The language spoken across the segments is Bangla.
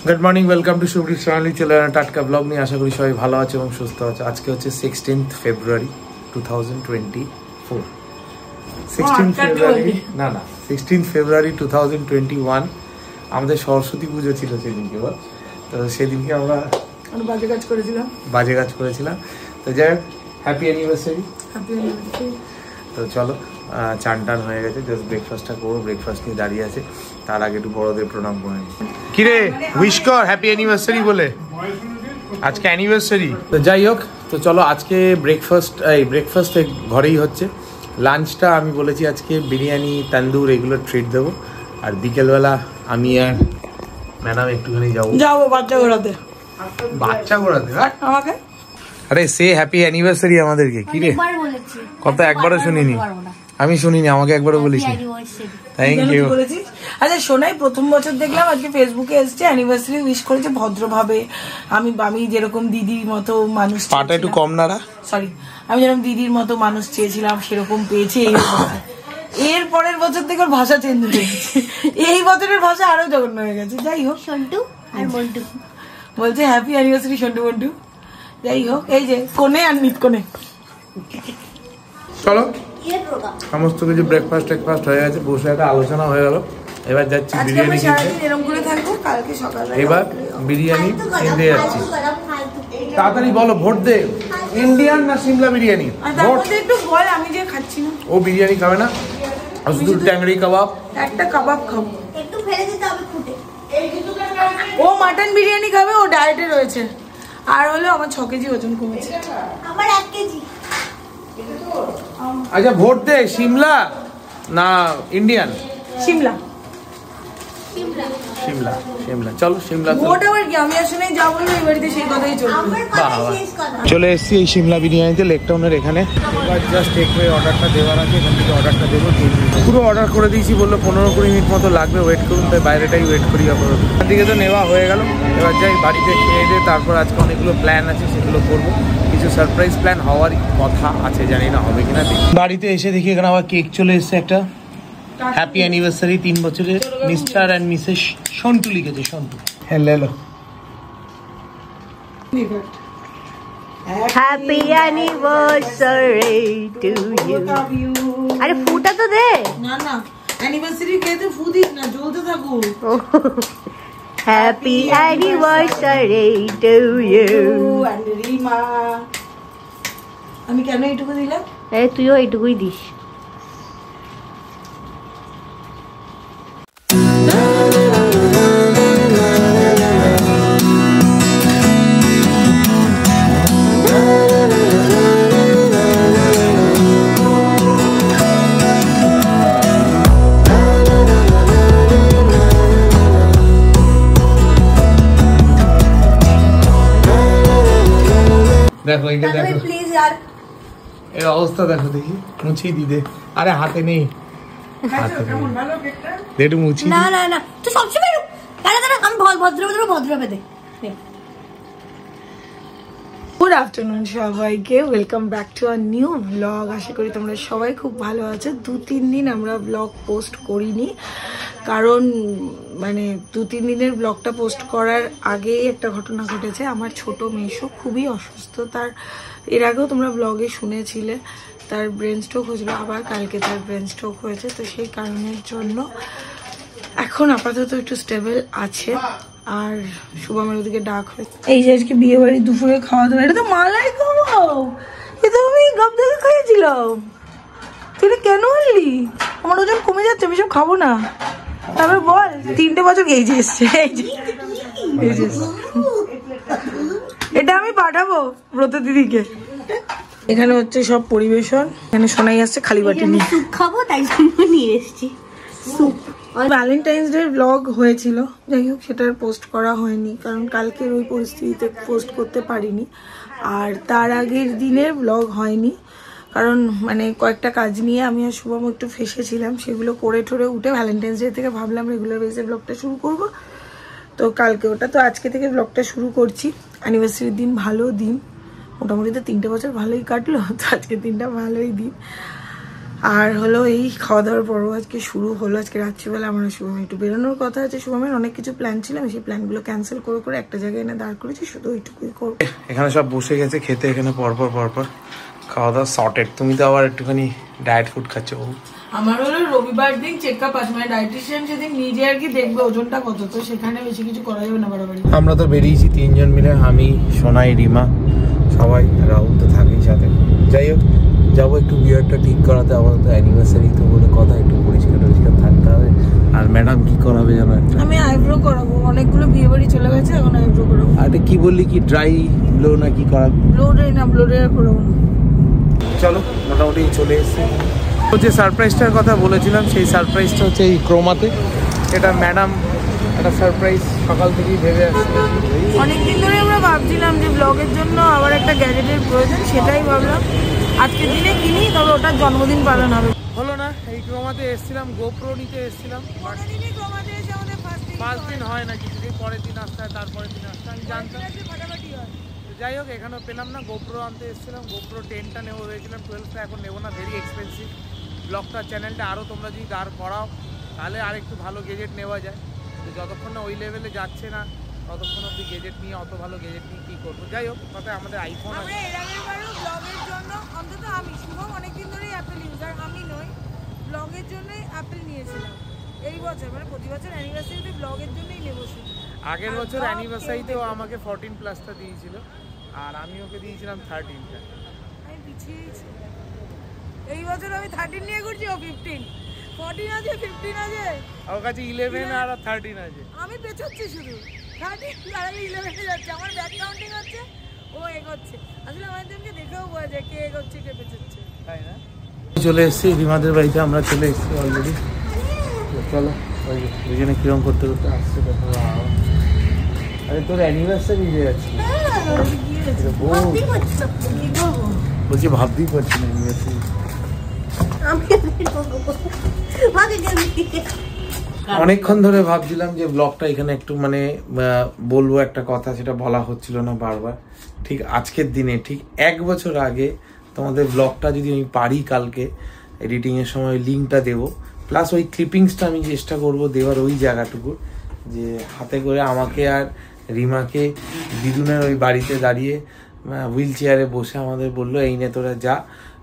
Good morning welcome to Shubhrit Sonali चले टाटका ब्लॉग नहीं आशा करी सबाई भालो आछे एबं सुस्थ आछे। आज के होच्छे 16 फेब्रुआरी 2024 16 फेब्रुआरी ना ना 16 फेब्रुआरी 2021 আমাদের সরস্বতী পুজো ছিল সেদিনকে। তো সেদিনকে আমরা বাজে কাজ করেছিলাম। তো যাই হোক হ্যাপি অ্যানিভার্সারি। তো চলো চান টান হয়ে গেছে, জাস্ট ব্রেকফাস্টটা করবো। ব্রেকফাস্ট নিয়ে দাঁড়িয়ে আছে, তার আগে একটু বড়দের প্রণাম করে নিই। কিরে উইশ কর হ্যাপি অ্যানিভার্সারি বলে, আজকে অ্যানিভার্সারি। তো যাই হোক, তো চলো আজকে ব্রেকফাস্ট ঘরেই হচ্ছে। লাঞ্চটা আমি বলেছি আজকে বিরিয়ানি তন্দুর এগুলো ট্রিট দেবো। আর বিকেলবেলা আমি আর ম্যাডাম একটুখানি যাবো বাচ্চা ঘোরাতে আমাকে। আরে সে হ্যাপি অ্যানিভার্সারি আমাদেরকে। কিরে কথা একবারও শুনিনি, আমি শুনিনি, আমাকে একবারও বলিস। Thank you. আচ্ছা শোনাই, প্রথম বছর দেখলাম আজকে ফেসবুকে এসছে অ্যানিভার্সারি উইশ করেছে ভদ্রভাবে। আমি যেরকম দিদির মতো মানুষ, পাটা একটু কম নাড়া, সরি, আমি যেরকম দিদির মতো মানুষ চেয়েছিলাম সেরকম পেয়েছে। এর পরের বছর থেকে ওর ভাষা চেঞ্জ হয়ে গেছে, এই বছরের ভাষা আরো জঘন্য হয়ে গেছে। যাই হোক, সন্টু আর মন্টু বলছে হ্যাপি অ্যানিভার্সারি সন্টু মন্টু। যাই হোক, এই যে কোনে আর নিত কোনে। চলো সমস্ত কিছু ব্রেকফাস্ট হয়ে গেছে, বসে একটা আলোচনা হয়ে গেল। এবার যাচ্ছি বিরিয়ানি কিনতে। এবার বিরিয়ানি কিনতে যাচ্ছি। তাড়াতাড়ি বলো, ভোট দে। ইন্ডিয়ান না সিমলা বিরিয়ানি? একটু বল, আমি যে খাচ্ছি না। ও বিরিয়ানি খাবে না, শুধু ট্যাংরি কাবাব। একটা কাবাব খাবো, একটু ফেলে দিতে হবে ফুটে। ও মাটন বিরিয়ানি খাবে, ও ডায়েটে রয়েছে। আর হলো আমার 6 কেজি ওজন কমেছে, আমার 1 কেজি। আচ্ছা ভোট দে, সিমলা না ইন্ডিয়ান? সিমলা। চলো সিমলা। ভোট আবার কি, আমি আসলে যা বলবো এই বাড়িতে সেই কথাই চলবে। চলে এসেছি এই সিমলা বিরিয়ানিতে, লেকটাউনের এখানে। এবার জাস্ট টেকওয়ে অর্ডারটা দেওয়ার আছে, এখান থেকে অর্ডারটা দেবো। পুরো অর্ডার করে দিয়েছি, বললো 15-20 মিনিট মতো লাগবে, ওয়েট করুন। তাই বাইরেটাই ওয়েট করি আপাতত। এখান থেকে তো নেওয়া হয়ে গেল। এবার যাই বাড়িতে খেয়ে দিয়ে তারপর আজকে অনেকগুলো প্ল্যান আছে, সেগুলো করবো। কিছু সারপ্রাইজ প্ল্যান হওয়ার কথা আছে, জানি না হবে কিনা। বাড়িতে এসে দেখি এখানে আবার কেক চলে এসছে একটা। হ্যাপি অ্যানিভার্সারি 3 বছরের মিস্টার অ্যান্ড মিসেস সন্টু লিখেছে, Sontu. Hello happy anniversary to you. আরে ফুটা তো দে। না না, অ্যানিভার্সারি খেতে ফু দিস না, জ্বলতে থাকো। Happy anniversary to you. And Rima, আমি কেন এইটুকু দিলাম? এই তুইও এইটুকুই দিস। দেখো এইটা দেখো প্লিজ यार, এই অবস্থা দেখো, দেখি মুছি দিদে। আরে হাতে নেই, হাতে কেমন ভালো কেকটা দেটু মুছি। না না না, তুই সবসময় দাঁড়া আমি ভদ্রভাবে দে। গুড আফটারনুন সবাইকে, welcome back to a new blog. আশা করি তোমরা সবাই খুব ভালো আছো। 2-3 দিন আমরা ব্লগ পোস্ট করিনি, কারণ মানে 2-3 দিনের ব্লগটা পোস্ট করার আগেই একটা ঘটনা ঘটেছে। আমার ছোট মেশো খুবই অসুস্থ। তার এর আগেও তোমরা ব্লগে শুনেছিলে, তার ব্রেন স্ট্রোক হয়েছিল, আবার কালকে তার ব্রেন স্ট্রোক হয়েছে। তো সেই কারণের জন্য এখন আপাতত একটু স্টেবল আছে। আর শুভমের ওদিকে ডাক হয়েছে। এই যে আজকে বিয়ে বাড়ি দুপুরে খাওয়া দাওয়া, এটা তো মালাই খাওয়াও, এ তো আমি গাব থেকে খাইয়েছিলাম। তুই কেন বললি? আমার ওজন কমে যাচ্ছে, আমি সব খাবো না। তারপর বল, 3টে বছর এই যে এসছে, এটা আমি পাঠাবো ব্রত দিদিকে। এখানে হচ্ছে সব পরিবেশন, এখানে শোনাই আসছে খালি বাটি নিয়ে খাবো, তাই জন্য নিয়ে এসেছি স্যুপ। ভ্যালেন্টাইন্স ডে ব্লগ হয়েছিল, যাই হোক সেটার পোস্ট করা হয়নি, কারণ কালকের ওই পরিস্থিতিতে পোস্ট করতে পারিনি। আর তার আগের দিনের ব্লগ হয়নি, কারণ মানে কয়েকটা কাজ নিয়ে আমি আর শুভম একটু ফেসেছিলাম। সেগুলো করে ঠরে উঠে ভ্যালেন্টাইন্স ডে থেকে ভাবলাম রেগুলার বেসে ব্লগটা শুরু করব। তো কালকে ওটা, তো আজকে থেকে ব্লগটা শুরু করছি। অ্যানিভার্সারির দিন ভালো দিন, মোটামুটি তো 3টে বছর ভালোই কাটলো, তো আজকে দিনটা ভালোই দিন। আর হলো এই খাওয়া দাওয়ার পর্ব আজকে শুরু হলো। আজকে রাত্রিবেলা আমরা শুভম একটু বেরোনোর কথা আছে, শুভমের অনেক কিছু প্ল্যান ছিল, আমি সেই প্ল্যানগুলো ক্যান্সেল করে করে একটা জায়গায় এনে দাঁড় করেছি, শুধু ওইটুকুই করবো। এখানে সব বসে গেছে খেতে, এখানে পরপর খাওয়া দাওয়া সর্টেড। তুমি তো আবার একটুখানি ডায়েট ফুড খাচ্ছ। আমার হলো রবিবার দিন চেকআপ আছে, মানে ডায়েটিশিয়ান সেদিন নিজে আর কি দেখবে ওজনটা কত, তো সেখানে বেশি কিছু করা যাবে না বাড়াবাড়ি। আমরা তো বেরিয়েছি 3 জন মিলে, আমি, সোনাই, রিমা, সবাই, রাহুল তো থাকেই সাথে। যাই হোক, যাবো একটু বিয়ারটা ঠিক করাতে, আবার তো অ্যানিভার্সারি তো বলে কথা, একটু পরিষ্কার থাকতে হবে। আর ম্যাডাম কি করাবে জানো? আমি আইব্রো করাবো, অনেকগুলো বিয়ে বাড়ি চলে গেছে, এখন আইব্রো করাবো। আর কি বললি, কি ড্রাই ব্লো না কি করাবো? ব্লো ড্রাই না, ব্লো ড্রাই করাবো না। চলো, মোটামুটি চলে এসেছি। যে সারপ্রাইজটার কথা বলেছিলাম, সেই সারপ্রাইজটা হচ্ছে এই ক্রোমাতে। এটা ম্যাডাম একটা সারপ্রাইজ সকাল থেকেই ভেবে আসছে। অনেকদিন ধরে আমরা ভাবছিলাম যে ব্লগের জন্য আবার একটা গ্যাজেটের প্রয়োজন, সেটাই ভাবলাম আজকের দিনে কিনি, তবে ওটার জন্মদিন পালন হবে। হলো না, এই ক্রোমাতে এসেছিলাম, গোপ্রো নিতে এসেছিলাম। 5 দিন হয় না, কিছুদিন পরের দিন আসতে হয়, তারপরের দিন আসতে হয়, আমি জানতাম। যাই হোক, এখানেও পেলাম না, গোপ্রো আনতে এসেছিলাম। গোপ্রো 10টা নেবো ভেবেছিলাম, 12টা এখন নেবো না, ভেরি এক্সপেন্সিভ। ব্লগটার চ্যানেলটা আরও তোমরা যদি দাঁড় করাও তাহলে আর একটু ভালো গেজেট নেওয়া যায়। তো যতক্ষণ না ওই লেভেলে যাচ্ছে না, ততক্ষণ অব্দি গেজেট নিয়ে, অত ভালো গেজেট নিয়ে কী করবো। যাই হোক, কথায় আমাদের আইফোন আছে। ব্লগের জন্য অন্তত আমি, শুভম অনেকদিন ধরেই অ্যাপেল ইউজার, আমি নই, ব্লগের জন্যই অ্যাপেল নিয়েছিলাম এই বছর, মানে প্রতি বছর অ্যানিভার্সারিতে ব্লগের জন্যই নেবো শুধু। আগের বছর অ্যানিভার্সারিতেও আমাকে 14+টা দিয়েছিল, আর আমি ওকে দিয়েছিলাম 13টা। আমি পিছিয়েছি, এই বছর আমি 13 নিয়ে ঘুরছি, ও 15, 14 আছে, 15 আছে, ওর কাছে 11 আর 13 আছে। আমি পেছাচ্ছি শুধু 13 আর 11 এ যাচ্ছে, আমার ব্যাক কাউন্টিং হচ্ছে, ও এগোচ্ছে। আসলে আমাদেরকে দেখেও বোঝা যায় কে এগোচ্ছে কে পেছাচ্ছে, তাই না? চলে এসেছি রিমাদের বাড়িতে, আমরা চলে এসেছি অলরেডি। চলো, ওই দুজনে কিরম করতে করতে আসছে। আরে তোর অ্যানিভার্সারি হয়ে যাচ্ছে, বলছি ভাবতেই পারছি না অ্যানিভার্সারি। অনেকক্ষণ ধরে ভাবছিলাম যে ব্লগটা এখানে একটু মানে বলবো একটা কথা, সেটা বলা হচ্ছিল না বারবার। ঠিক আজকের দিনে, ঠিক 1 বছর আগে তোমাদের ব্লগটা যদি আমি পারি কালকে এডিটিংয়ের সময় লিঙ্কটা দেবো, প্লাস ওই ক্লিপিংসটা আমি চেষ্টা করব দেওয়ার ওই জায়গাটুকু, যে হাতে করে আমাকে আর রিমাকে দিদুনের ওই বাড়িতে দাঁড়িয়ে হুইল চেয়ারে বসে আমাদের বললো, এই নে তোরা যা,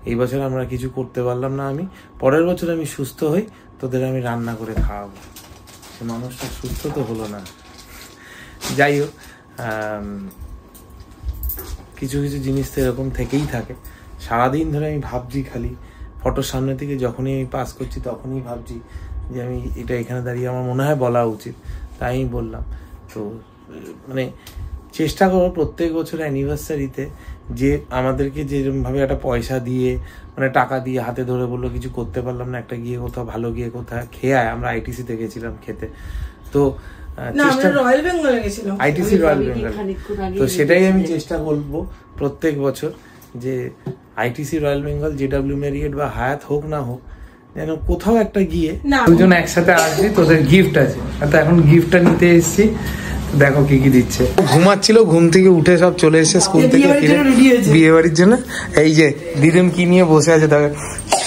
এই বছর আমরা কিছু করতে পারলাম না, আমি পরের বছর আমি সুস্থ হই, তোদের আমি রান্না করে খাওয়াবো। সে মানুষটা সুস্থ তো হলো না। যাই হোক, কিছু কিছু জিনিস তো এরকম থেকেই থাকে। সারাদিন ধরে আমি ভাবছি, খালি ফটোর সামনে থেকে যখনই আমি পাস করছি তখনই ভাবছি যে আমি এটা এখানে দাঁড়িয়ে আমার মনে হয় বলা উচিত, তাই আমি বললাম। তো মানে চেষ্টা করো প্রত্যেক বছর অ্যানিভার্সারিতে, যে আমাদেরকে যেরকমভাবে একটা পয়সা দিয়ে, মানে টাকা দিয়ে হাতে ধরে বললো কিছু করতে পারলাম না, একটা গিয়ে কোথাও ভালো গিয়ে কোথাও খেয়ে আয়। আমরা আইটিসিতে গেছিলাম খেতে, তো রয়্যাল বেঙ্গলে গেছিলাম, আইটিসি রয়্যাল বেঙ্গল। তো সেটাই আমি চেষ্টা করবো প্রত্যেক বছর, যে ITC royal Bengal, ZW Marriott বা হায়াত হোক না হোক, যেন কোথাও একটা গিয়ে দুজন একসাথে আসছি, তোদের গিফট আছে। তো এখন গিফটটা নিতে এসেছি, দেখো কি কি দিচ্ছে। ঘুমাচ্ছিল, ঘুম থেকে উঠে সব চলে এসেছে স্কুল থেকে ফিরে বিয়ে বাড়ির জন্য। এই যে দিদিম কি নিয়ে বসে আছে, দেখো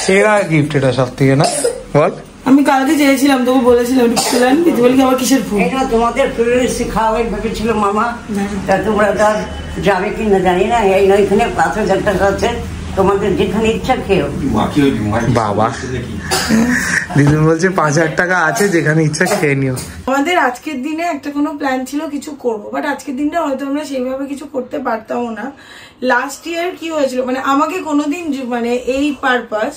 সেরা গিফট এটা সব থেকে, না বল? আমি কালকে চেয়েছিলাম, তোকে বলেছিলাম ফুলান দিতে, বলি আবার কিসের ফুল? এটা তোমাদের ফুলের খাওয়াই ভেবেছিল মামা, তা তোমরা তো যাবে কিনা জানি না। এই নইখানে 5,000 টাকা আছে, তোমাদের যেখানে ইচ্ছা খেয়েও। বাবা, দিদিন বলছে 5,000 টাকা আছে, যেখানে ইচ্ছা খেয়ে নিও। আমাদের আজকের দিনে একটা কোনো প্ল্যান ছিল কিছু করবো, বাট আজকের দিনটা হয়তো আমরা সেইভাবে কিছু করতে পারতামও না। লাস্ট ইয়ার কি হয়েছিল, মানে আমাকে কোনোদিন মানে এই পারপাস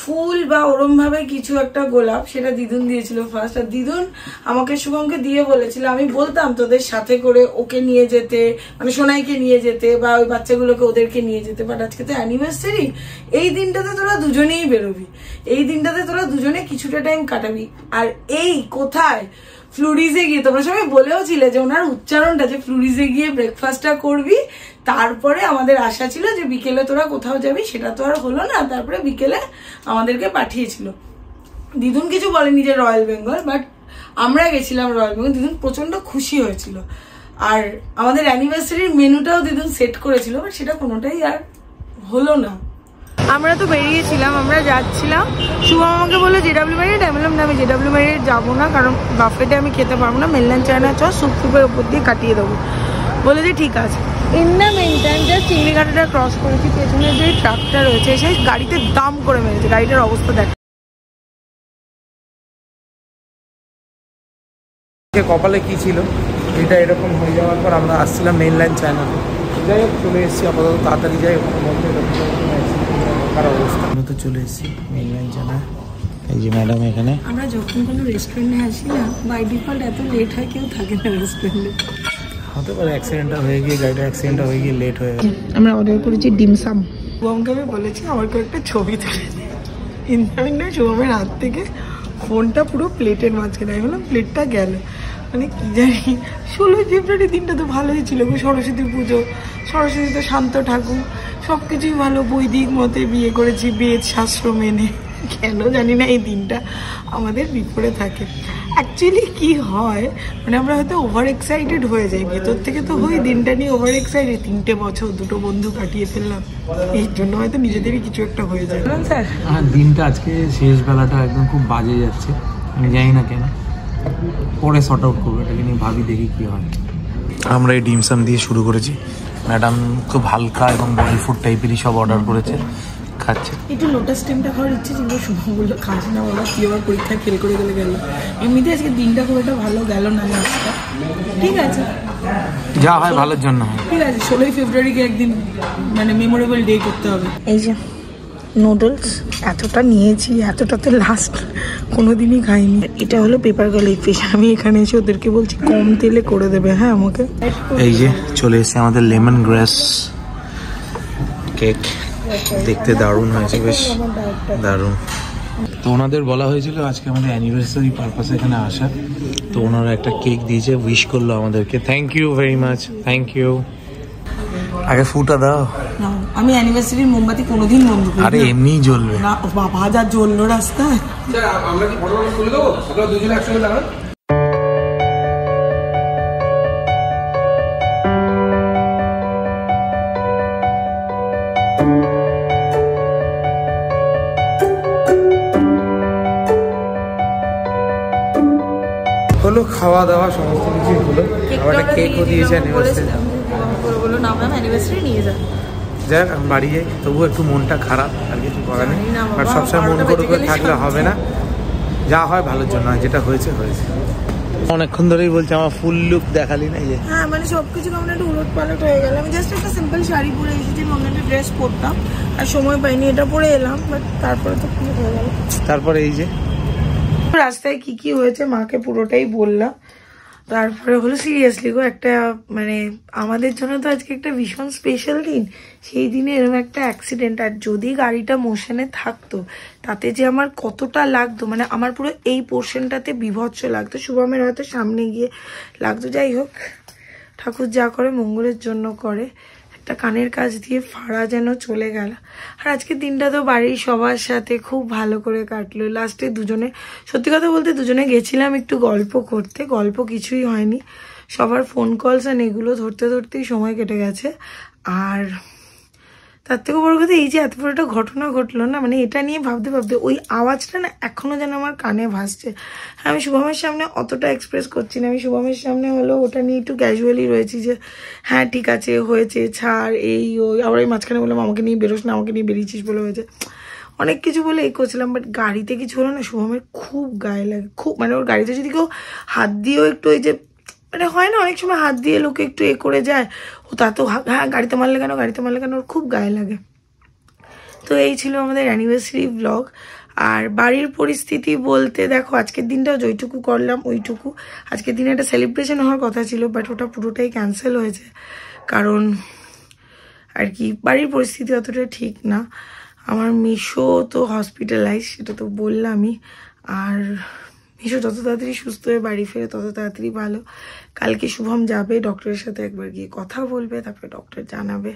ফুল বা ওরম ভাবে কিছু একটা গোলাপ, সেটা দিদুন দিয়েছিল ফার্স্ট। আর দিদুন আমাকে শুভমকে দিয়ে বলেছিল, আমি বলতাম তোদের সাথে করে ওকে নিয়ে যেতে, মানে সোনাইকে নিয়ে যেতে, বা ওই বাচ্চাগুলোকে ওদেরকে নিয়ে যেতে। বাট আজকে তো অ্যানিভার্সারি, এই দিনটাতে তোরা দুজনেই বেরোবি, এই দিনটাতে তোরা দুজনে কিছুটা টাইম কাটাবি। আর এই কোথায়, ফ্লুরিজে গিয়ে, তোমরা সবাই বলেও ছিলে যে ওনার উচ্চারণটা, যে ফ্লুরিজে গিয়ে ব্রেকফাস্টটা করবি, তারপরে আমাদের আশা ছিল যে বিকেলে তোরা কোথাও যাবি, সেটা তো আর হলো না। তারপরে বিকেলে আমাদেরকে পাঠিয়েছিল, দিদুন কিছু বলেনি যে রয়্যাল বেঙ্গল, বাট আমরা গেছিলাম রয়্যাল বেঙ্গল। দিদুন প্রচন্ড খুশি হয়েছিল, আর আমাদের অ্যানিভার্সারির মেনুটাও দিদুন সেট করেছিল, বাট সেটা কোনোটাই আর হলো না। আমরা তো বেরিয়েছিলাম, আমরা যাচ্ছিলাম, শুভম আমাকে বললো জেডাব্লিউ ম্যারিয়েট, আমি বললাম না আমি জেডাব্লিউ ম্যারিয়েট যাবো না, কারণ বাফেটে আমি খেতে পারবো না, মেনল্যান্ড চায়না চ সুপের ওপর দিয়ে কাটিয়ে দেবো। বলে যে ঠিক আছে। In the meantime just চিংড়ি ঘাটাটা ক্রস করেছি, পেছনে যে ট্রাকটা রয়েছে সেই গাড়িতে দাম করে মেরেছে, গাড়িটার অবস্থা দেখ। কপালে কি ছিল এটা এরকম হয়ে যাওয়ার পর আমরা আসছিলাম মেইনল্যান্ড চায়নাতে। যাই হোক চলে এসেছি আপাতত, তাড়াতাড়ি যাই ওখানে বলতে কার অবস্থা তো চলে এসেছি মেইনল্যান্ড চায়না। এই যে ম্যাডাম এখানে। আমরা যখন কোনো রেস্টুরেন্টে আসি না, বাই ডিফল্ট এত লেট হয় কেউ থাকে না রেস্টুরেন্টে। হতে পারে অ্যাক্সিডেন্টটা হয়ে গিয়ে, গাড়িটা অ্যাক্সিডেন্টটা হয়ে গিয়ে লেট হয়ে গেছে। আমরা অর্ডার করেছি ডিমসাম। শুভমকে আমি বলেছি আমার একটা ছবি তুলে দে, ইনফ্যাক্ট শুভমের হাত থেকে ফোনটা পুরো প্লেটের মাঝখানে। আমি বললাম প্লেটটা গেল, মানে কি জানি। 16 ফেব্রুয়ারি দিনটা তো ভালোই ছিল, সরস্বতী পুজো, সরস্বতী তো শান্ত ঠাকুর, সব কিছুই ভালো, বৈদিক মতে বিয়ে করেছি, বেদ শাস্ত্র মেনে। কেন জানি না এই দিনটা আমাদের বিপরে থাকে। অ্যাকচুয়ালি কি হয়, মানে আমরা হয়তো ওভার এক্সাইটেড হয়ে যাই, ভেতর থেকে তো হই দিনটা নিয়ে ওভার এক্সাইটেড। 3টে বছর 2টো বন্ধু কাটিয়ে ফেললাম, এই জন্য হয়তো নিজেদেরই কিছু একটা হয়ে যায়। স্যার দিনটা আজকে শেষ বেলাটা একদম খুব বাজে যাচ্ছে, আমি জানি না কেন, পরে শর্ট আউট করবো এটাকে নিয়ে, ভাবি দেখি কি হয়। আমরা এই ডিমসাম দিয়ে শুরু করেছি, ম্যাডাম খুব হালকা এবং বডি ফুড টাইপেরই সব অর্ডার করেছে, খাচ্ছে। একটু লোটাস স্টেমটা খাওয়ার ইচ্ছে ছিল, শুভমগুলো খাস না, ওরা কি আবার পরীক্ষায় ফেল করে গেলে গেল। এমনিতে আজকে দিনটা খুব একটা ভালো গেল না, আজকে ঠিক আছে, যা হয় ভালোর জন্য হয়। ঠিক আছে, 16 ফেব্রুয়ারিকে একদিন মানে মেমোরেবল ডে করতে হবে। এই যে নুডলস এতটা নিয়েছি, এতটাতে লাস্ট কোনোদিনই খাইনি। এটা হলো পেপার গার্লিক ফিশ। আমি এখানে এসে ওদেরকে বলছি কম তেলে করে দেবে, হ্যাঁ আমাকে। এই যে চলে এসেছে আমাদের লেমন গ্রাস কেক, দেখতে দারুণ হয়েছে, বেশ দারুণ। তো ওনাদের বলা হয়েছিল আজকে আমাদের অ্যানিভার্সারি পারপাসে এখানে আসা, তো ওনারা একটা কেক দিয়েছে, উইশ করলো আমাদেরকে। Thank you very much, thank you. আগে ফুটা দাও। আমি অ্যানিভার্সারির মোমবাতি কোনোদিন বন্ধ করি না। আরে এমনিই জ্বলবে না বাবা, যা জ্বললো রাস্তায়। আমরা কি ফটো তুলে দেবো? আপনারা দুজনে একসঙ্গে দাঁড়ান। হলো খাওয়া দাওয়া সমস্ত কিছুই হলো, আবার একটা কেকও দিয়েছে অ্যানিভার্সারি। বললো না ম্যাম অ্যানিভার্সারি নিয়ে যান। যাক আমি বাড়ি যাই, তবুও একটু মনটা খারাপ, আর কিছু করার নেই। আর সবসময় মন করে থাকলে হবে না, যা হয় ভালোর জন্য, যেটা হয়েছে হয়েছে। অনেকক্ষণ ধরেই বলছে আমার ফুল লুক দেখালি না। হ্যাঁ মানে সবকিছু কেমন একটা উলট পালট হয়ে গেল। আমি জাস্ট একটা সিম্পল শাড়ি পরে এসেছি, অন্য একটা ড্রেস পরতাম, আর সময় পাইনি, এটা পরে এলাম, বাট তারপরে তো পুরো হয়ে গেল। তারপরে এই যে রাস্তায় কি কি হয়েছে মাকে পুরোটাই বললাম। তারপরে হলো সিরিয়াসলি গো, একটা মানে আমাদের জন্য তো আজকে একটা ভীষণ স্পেশাল দিন, সেই দিনে এরকম একটা অ্যাক্সিডেন্ট। আর যদি গাড়িটা মোশনে থাকতো তাতে যে আমার কতটা লাগতো, মানে আমার পুরো এই পোর্শনটাতে বিভৎস লাগতো, শুভমের হয়তো সামনে গিয়ে লাগতো। যাই হোক, ঠাকুর যা করে মঙ্গলের জন্য করে। একটা কানের কাজ দিয়ে ফাড়া যেন চলে গেল। আর আজকের দিনটা তো বাড়ির সবার সাথে খুব ভালো করে কাটলো। লাস্টে দুজনে, সত্যি কথা বলতে দুজনে গেছিলাম একটু গল্প করতে, গল্প কিছুই হয়নি, সবার ফোন কলস আর এগুলো ধরতে ধরতেই সময় কেটে গেছে। আর তার থেকে বড় কথা এই যে এত বড় একটা ঘটনা ঘটলো না, মানে এটা নিয়ে ভাবতে ভাবতে ওই আওয়াজটা না এখনো যেন আমার কানে ভাসছে। আমি শুভমের সামনে অতটা এক্সপ্রেস করছি না, আমি শুভমের সামনে হলো ওটা নিয়ে একটু ক্যাজুয়ালি রয়েছি যে হ্যাঁ ঠিক আছে হয়েছে ছাড়, এই ওই। আবার এই মাঝখানে বললাম আমাকে নিয়ে বেরোস না, আমাকে নিয়ে বেরিয়েছিস বলে হয়েছে, অনেক কিছু বলে এই করছিলাম। বাট গাড়িতে কিছু হলো না, শুভমের খুব গায়ে লাগে, খুব, মানে ওর গাড়িতে যদি কেউ হাত দিয়েও একটু ওই যে মানে হয় না অনেক সময় হাত দিয়ে লোকে একটু করে যায়, ও তা তো হ্যাঁ গাড়িতে মারলে কেন, গাড়িতে মারলে কেন, ওর খুব গায়ে লাগে। তো এই ছিল আমাদের অ্যানিভার্সারি ব্লগ। আর বাড়ির পরিস্থিতি বলতে দেখো আজকের দিনটাও যেইটুকু করলাম ওইটুকু। আজকের দিনে একটা সেলিব্রেশন হওয়ার কথা ছিল, বাট ওটা পুরোটাই ক্যান্সেল হয়েছে, কারণ আর কি বাড়ির পরিস্থিতি অতটা ঠিক না। আমার মিশো তো হসপিটালাইজ, সেটা তো বললামই। আর মিশো যত তাড়াতাড়ি সুস্থ হয়ে বাড়ি ফেরে তত তাড়াতাড়ি ভালো। কালকে শুভম যাবে ডক্টরের সাথে, একবার গিয়ে কথা বলবে, তারপরে ডক্টর জানাবে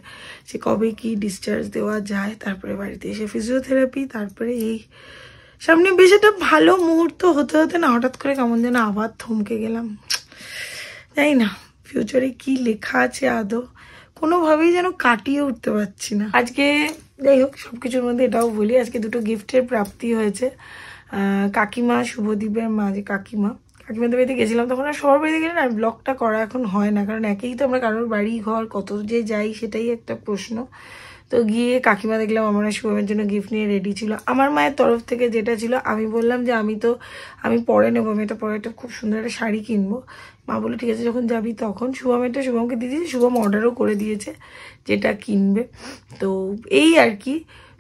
যে কবে কি ডিসচার্জ দেওয়া যায়, তারপরে বাড়িতে এসে ফিজিওথেরাপি, তারপরে এই সামনে বেশ একটা ভালো মুহূর্ত হতে হতে না হঠাৎ করে কেমন যেন আবার থমকে গেলাম। জানি না ফিউচারে কি লেখা আছে আদৌ, কোনোভাবেই যেন কাটিয়ে উঠতে পারছি না। আজকে যাই হোক, সব কিছুর মধ্যে এটাও বলি, আজকে দুটো গিফটের প্রাপ্তি হয়েছে। কাকিমা, শুভদীপের মা যে কাকিমাদের বাড়িতে গেছিলাম, তখন আর সবার বাড়িতে গেলে না ব্লগটা করা এখন হয় না, কারণ একেই তো আমরা কারোর বাড়ি ঘর কত যে যাই সেটাই একটা প্রশ্ন। তো গিয়ে কাকিমা দেখলাম আমরা শুভমের জন্য গিফট নিয়ে রেডি ছিল। আমার মায়ের তরফ থেকে যেটা ছিল, আমি বললাম যে আমি পরে নেবো, আমি এটা পরে একটা খুব সুন্দর একটা শাড়ি কিনবো। মা বলে ঠিক আছে যখন যাবি তখন। শুভমকে দিয়ে দিয়েছে, শুভম অর্ডারও করে দিয়েছে যেটা কিনবে। তো এই আর কি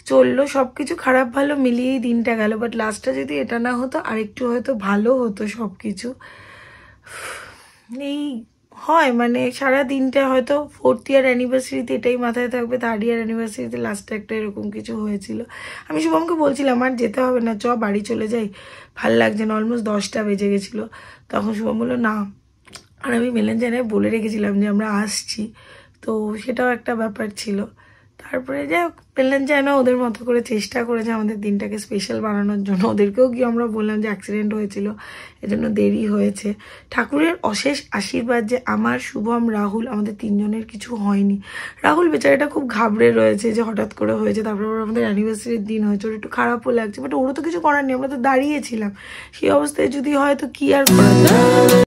চললো, সব কিছু খারাপ ভালো মিলিয়েই দিনটা গেল। বাট লাস্টটা যদি এটা না হতো আর একটু হয়তো ভালো হতো সব কিছু। এই হয় মানে সারা দিনটা হয়তো 4th ইয়ার অ্যানিভার্সারিতে এটাই মাথায় থাকবে, 3rd ইয়ার অ্যানিভার্সারিতে লাস্টে একটা এরকম কিছু হয়েছিল। আমি শুভমকে বলছিলাম আর যেতে হবে না, চ বাড়ি চলে যাই, ভাল লাগছে না, অলমোস্ট 10টা বেজে গেছিলো। তখন শুভম বললো না, আর আমি মেলেঞ্জানায় বলে রেখেছিলাম যে আমরা আসছি, তো সেটাও একটা ব্যাপার ছিল। তারপরে যাই হোক, মেলেঞ্জানা ওদের মতো করে চেষ্টা করেছে আমাদের দিনটাকে স্পেশাল বানানোর জন্য। ওদেরকেও গিয়ে আমরা বললাম যে অ্যাক্সিডেন্ট হয়েছিল, এজন্য দেরি হয়েছে। ঠাকুরের অশেষ আশীর্বাদ যে আমার, শুভম, রাহুল, আমাদের 3 জনের কিছু হয়নি। রাহুল বেচারাটা খুব ঘাবড়ে রয়েছে যে হঠাৎ করে হয়েছে, তারপরে আমাদের অ্যানিভার্সারির দিন হয়েছে, ওর একটু খারাপও লাগছে, বাট ওরও তো কিছু করার নেই, আমরা তো দাঁড়িয়েছিলাম। সেই অবস্থায় যদি হয় তো কি আর করা যায়।